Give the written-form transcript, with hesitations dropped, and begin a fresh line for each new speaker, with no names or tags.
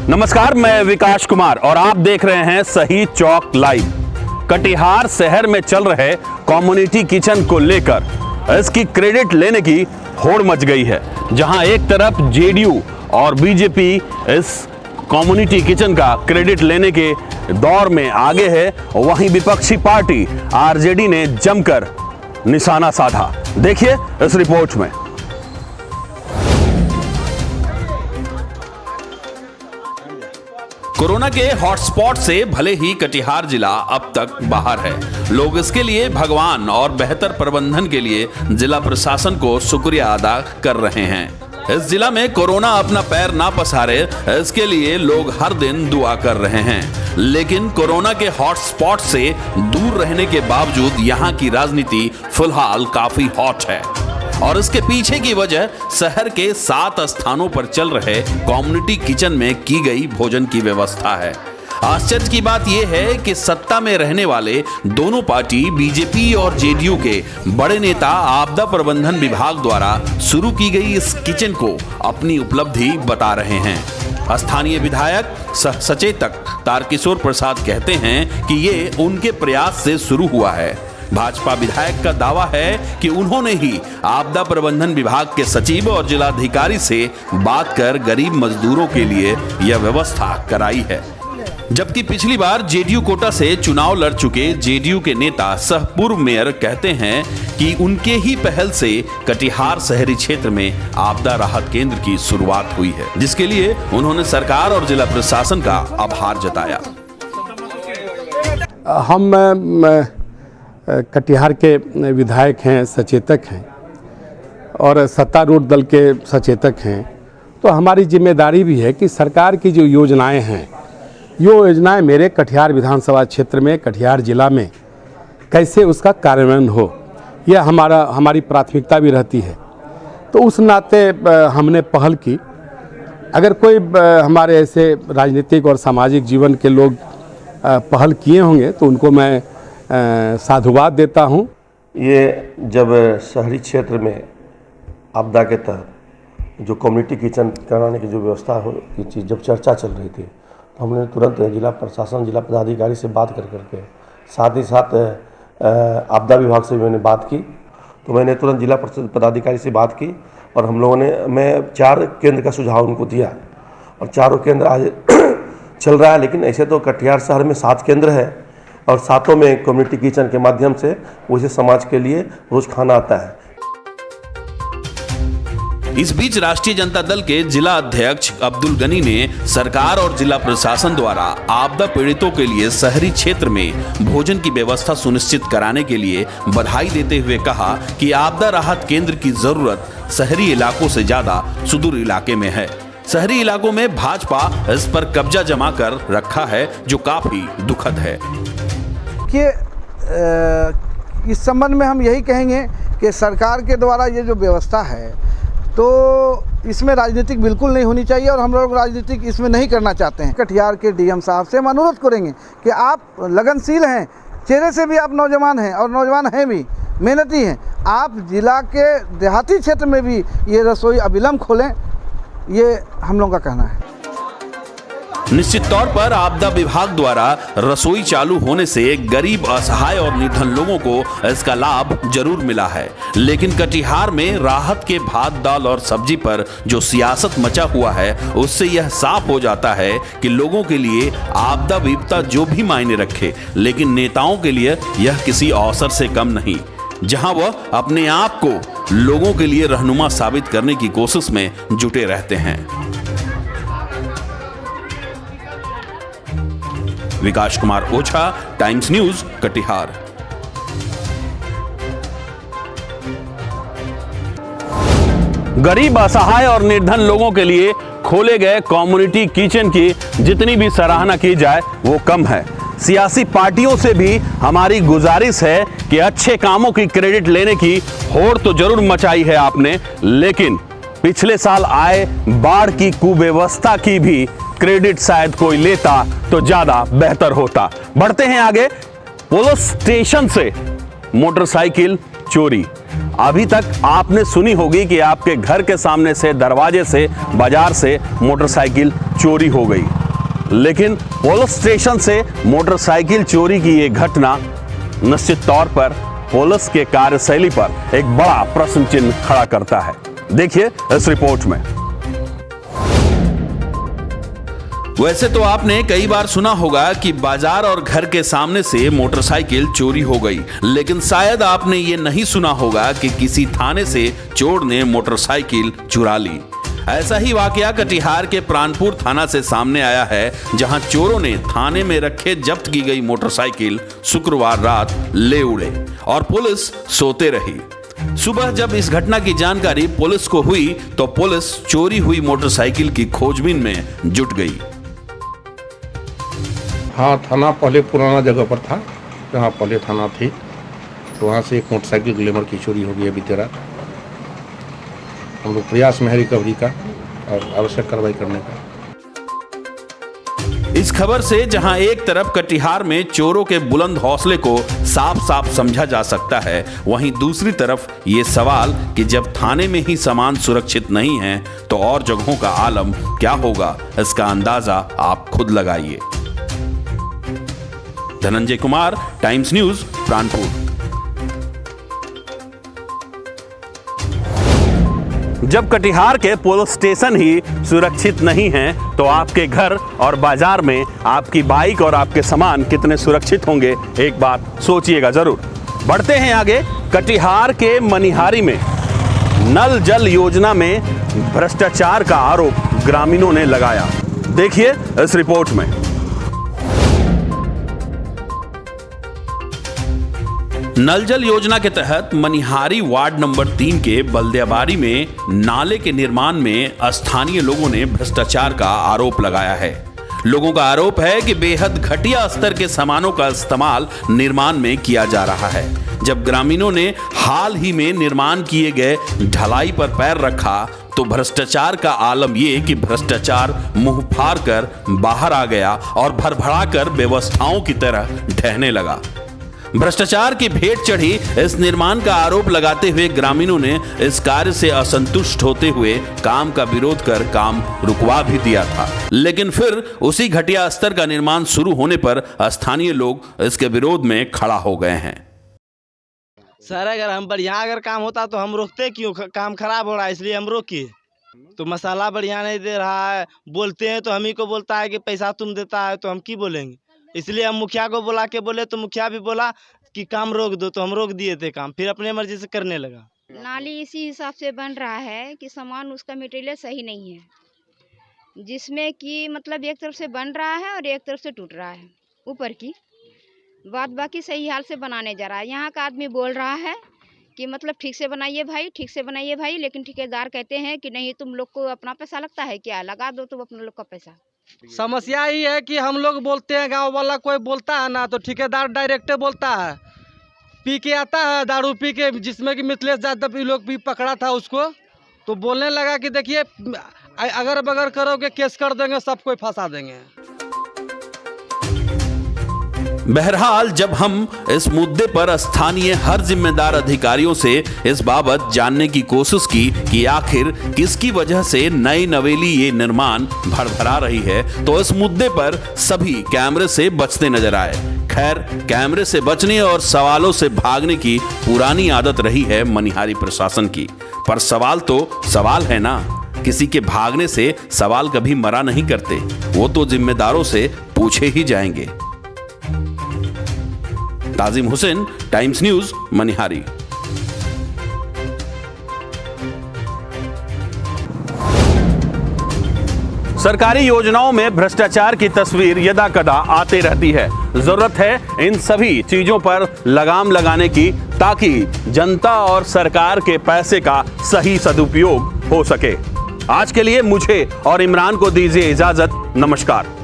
नमस्कार, मैं विकास कुमार और आप देख रहे हैं सही चौक लाइव। कटिहार शहर में चल रहे कम्युनिटी किचन को लेकर इसकी क्रेडिट लेने की होड़ मच गई है। जहां एक तरफ जेडीयू और बीजेपी इस कम्युनिटी किचन का क्रेडिट लेने के दौर में आगे है, वहीं विपक्षी पार्टी आरजेडी ने जमकर निशाना साधा। देखिए इस रिपोर्ट में। कोरोना के हॉटस्पॉट से भले ही कटिहार जिला अब तक बाहर है, लोग इसके लिए भगवान और बेहतर प्रबंधन के लिए जिला प्रशासन को शुक्रिया अदा कर रहे हैं। इस जिला में कोरोना अपना पैर ना पसारे, इसके लिए लोग हर दिन दुआ कर रहे हैं। लेकिन कोरोना के हॉटस्पॉट से दूर रहने के बावजूद यहाँ की राजनीति फिलहाल काफी हॉट है और इसके पीछे की वजह शहर के 7 स्थानों पर चल रहे कम्युनिटी किचन में की गई भोजन की व्यवस्था है। आश्चर्य की बात यह है कि सत्ता में रहने वाले दोनों पार्टी बीजेपी और जेडीयू के बड़े नेता आपदा प्रबंधन विभाग द्वारा शुरू की गई इस किचन को अपनी उपलब्धि बता रहे हैं। स्थानीय विधायक सह सचेतक तारकिशोर प्रसाद कहते हैं कि ये उनके प्रयास से शुरू हुआ है। भाजपा विधायक का दावा है कि उन्होंने ही आपदा प्रबंधन विभाग के सचिव और जिलाधिकारी से बात कर गरीब मजदूरों के लिए यह व्यवस्था कराई है। जबकि पिछली बार जेडीयू कोटा से चुनाव लड़ चुके जेडीयू के नेता सह पूर्व मेयर कहते हैं कि उनके ही पहल से कटिहार शहरी क्षेत्र में आपदा राहत केंद्र की शुरुआत हुई है, जिसके लिए उन्होंने सरकार और जिला प्रशासन का आभार जताया।
हम कटिहार के विधायक हैं, सचेतक हैं और सत्तारूढ़ दल के सचेतक हैं, तो हमारी जिम्मेदारी भी है कि सरकार की जो योजनाएं हैं, ये योजनाएं मेरे कटिहार विधानसभा क्षेत्र में, कटिहार जिला में कैसे उसका कार्यान्वयन हो, यह हमारी प्राथमिकता भी रहती है। तो उस नाते हमने पहल की। अगर कोई हमारे ऐसे राजनीतिक और सामाजिक जीवन के लोग पहल किए होंगे तो उनको मैं साधुवाद देता हूं।
ये जब शहरी क्षेत्र में आपदा के तहत जो कम्युनिटी किचन कराने की जो व्यवस्था हो की चीज़ जब चर्चा चल रही थी, तो हमने तुरंत जिला प्रशासन, जिला पदाधिकारी से बात करके साथ ही साथ आपदा विभाग से मैंने बात की। तो मैंने तुरंत जिला पदाधिकारी से बात की और हम लोगों ने, मैं 4 केंद्र का सुझाव उनको दिया और चारों केंद्र आज चल रहा है। लेकिन ऐसे तो कटिहार शहर में 7 केंद्र है और 7 में कम्युनिटी किचन के माध्यम से वैसे समाज के लिए रोज खाना आता है।
इस बीच राष्ट्रीय जनता दल के जिला अध्यक्ष अब्दुल गनी ने सरकार और जिला प्रशासन द्वारा आपदा पीड़ितों के लिए शहरी क्षेत्र में भोजन की व्यवस्था सुनिश्चित कराने के लिए बधाई देते हुए कहा कि आपदा राहत केंद्र की जरूरत शहरी इलाकों से ज्यादा सुदूर इलाके में है। शहरी इलाकों में भाजपा इस पर कब्जा जमा कर रखा है, जो काफी दुखद है।
कि इस संबंध में हम यही कहेंगे कि सरकार के द्वारा ये जो व्यवस्था है, तो इसमें राजनीतिक बिल्कुल नहीं होनी चाहिए और हम लोग राजनीतिक इसमें नहीं करना चाहते हैं। कटिहार के डीएम साहब से हम अनुरोध करेंगे कि आप लगनशील हैं, चेहरे से भी आप नौजवान हैं और नौजवान हैं भी, मेहनती हैं, आप जिला के देहाती क्षेत्र में भी ये रसोई अविलंब खोलें, ये हम लोगों का कहना है।
निश्चित तौर पर आपदा विभाग द्वारा रसोई चालू होने से गरीब, असहाय और निर्धन लोगों को इसका लाभ जरूर मिला है। लेकिन कटिहार में राहत के भात, दाल और सब्जी पर जो सियासत मचा हुआ है, उससे यह साफ हो जाता है कि लोगों के लिए आपदा विपदा जो भी मायने रखे, लेकिन नेताओं के लिए यह किसी अवसर से कम नहीं, जहां वह अपने आप को लोगों के लिए रहनुमा साबित करने की कोशिश में जुटे रहते हैं। विकास कुमार ओझा, टाइम्स न्यूज, कटिहार। गरीब, असहाय और निर्धन लोगों के लिए खोले गए कम्युनिटी किचन की जितनी भी सराहना की जाए वो कम है। सियासी पार्टियों से भी हमारी गुजारिश है कि अच्छे कामों की क्रेडिट लेने की होड़ तो जरूर मचाई है आपने, लेकिन पिछले साल आए बाढ़ की कुव्यवस्था की भी क्रेडिट शायद कोई लेता तो ज्यादा बेहतर होता। बढ़ते हैं आगे। पुलिस स्टेशन से मोटरसाइकिल चोरी। अभी तक आपने सुनी होगी कि आपके घर के सामने से, दरवाजे से, बाजार से मोटरसाइकिल चोरी हो गई, लेकिन पुलिस स्टेशन से मोटरसाइकिल चोरी की ये घटना निश्चित तौर पर पुलिस के कार्यशैली पर एक बड़ा प्रश्न चिन्ह खड़ा करता है। देखिए इस रिपोर्ट में। वैसे तो आपने कई बार सुना होगा कि बाजार और घर के सामने से मोटरसाइकिल चोरी हो गई, लेकिन शायद आपने ये नहीं सुना होगा कि किसी थाने से चोर ने मोटरसाइकिल चुरा ली। ऐसा ही वाकया कटिहार के प्राणपुर थाना से सामने आया है, जहां चोरों ने थाने में रखे जब्त की गई मोटरसाइकिल शुक्रवार रात ले उड़े और पुलिस सोते रही। सुबह जब इस घटना की जानकारी पुलिस को हुई तो पुलिस चोरी हुई मोटरसाइकिल की खोजबीन में जुट गई।
हाँ, थाना पहले पुराना जगह पर था, जहाँ पहले थाना थी, तो वहाँ से एक मोटरसाइकिल ग्लैमर की चोरी हो गई अभी देर रात। हम लोग प्रयास में है रिकवरी का और आवश्यक कार्रवाई करने का।
इस खबर से जहां एक तरफ कटिहार में चोरों के बुलंद हौसले को साफ साफ समझा जा सकता है, वहीं दूसरी तरफ ये सवाल कि जब थाने में ही सामान सुरक्षित नहीं है तो और जगहों का आलम क्या होगा, इसका अंदाजा आप खुद लगाइए। Dhananjay Kumar, times news, Pranpur. जब कटिहार के पुलिस स्टेशन ही सुरक्षित नहीं हैं, तो आपके घर और बाजार में आपकी बाइक और आपके सामान कितने सुरक्षित होंगे, एक बात सोचिएगा जरूर। बढ़ते हैं आगे। कटिहार के मनिहारी में नल जल योजना में भ्रष्टाचार का आरोप ग्रामीणों ने लगाया। देखिए इस रिपोर्ट में। नल जल योजना के तहत मनिहारी वार्ड नंबर 3 के बल्दियाबाड़ी में नाले के निर्माण में स्थानीय लोगों ने भ्रष्टाचार का आरोप लगाया है। लोगों का आरोप है कि बेहद घटिया स्तर के सामानों का इस्तेमाल निर्माण में किया जा रहा है। जब ग्रामीणों ने हाल ही में निर्माण किए गए ढलाई पर पैर रखा तो भ्रष्टाचार का आलम ये कि भ्रष्टाचार मुंह फाड़ कर बाहर आ गया और भरभराकर व्यवस्थाओं की तरह ढहने लगा। भ्रष्टाचार की भेंट चढ़ी इस निर्माण का आरोप लगाते हुए ग्रामीणों ने इस कार्य से असंतुष्ट होते हुए काम का विरोध कर काम रुकवा भी दिया था, लेकिन फिर उसी घटिया स्तर का निर्माण शुरू होने पर स्थानीय लोग इसके विरोध में खड़ा हो गए हैं।
सर, अगर हम बढ़िया अगर काम होता तो हम रोकते क्यों? काम खराब हो रहा है इसलिए हम रोकिए। तो मसाला बढ़िया नहीं दे रहा है, बोलते हैं तो हम ही को बोलता है कि पैसा तुम देता है, तो हम की बोलेंगे? इसलिए हम मुखिया को बुला के बोले तो मुखिया भी बोला कि काम रोक दो, तो हम रोक दिए थे काम, फिर अपने मर्जी से करने लगा।
नाली इसी हिसाब से बन रहा है कि सामान उसका मटेरियल सही नहीं है, जिसमें कि मतलब एक तरफ से बन रहा है और एक तरफ से टूट रहा है ऊपर की बात, बाकी सही हाल से बनाने जा रहा है। यहाँ का आदमी बोल रहा है कि मतलब ठीक से बनाइए भाई, ठीक से बनाइए भाई, लेकिन ठेकेदार कहते हैं कि नहीं, तुम लोग को अपना पैसा लगता है क्या, लगा दो तुम अपने लोग का पैसा।
समस्या ही है कि हम लोग बोलते हैं, गांव वाला कोई बोलता है ना तो ठेकेदार डायरेक्ट बोलता है, पी के आता है दारू पी के, जिसमें कि मिथिलेश यादव लोग भी पकड़ा था उसको, तो बोलने लगा कि देखिए अगर बगर करोगे केस कर देंगे, सबको फंसा देंगे।
बहरहाल जब हम इस मुद्दे पर स्थानीय हर जिम्मेदार अधिकारियों से इस बाबत जानने की कोशिश की कि आखिर किसकी वजह से नई नवेली ये निर्माण भरभरा रही है, तो इस मुद्दे पर सभी कैमरे से बचते नजर आए। खैर, कैमरे से बचने और सवालों से भागने की पुरानी आदत रही है मनिहारी प्रशासन की, पर सवाल तो सवाल है ना, किसी के भागने से सवाल कभी मरा नहीं करते, वो तो जिम्मेदारों से पूछे ही जाएंगे। Tajim Hussain, times news, Manihari. सरकारी योजनाओं में भ्रष्टाचार की तस्वीर यदाकदा आते रहती है। जरूरत है इन सभी चीजों पर लगाम लगाने की, ताकि जनता और सरकार के पैसे का सही सदुपयोग हो सके। आज के लिए मुझे और इमरान को दीजिए इजाजत। नमस्कार।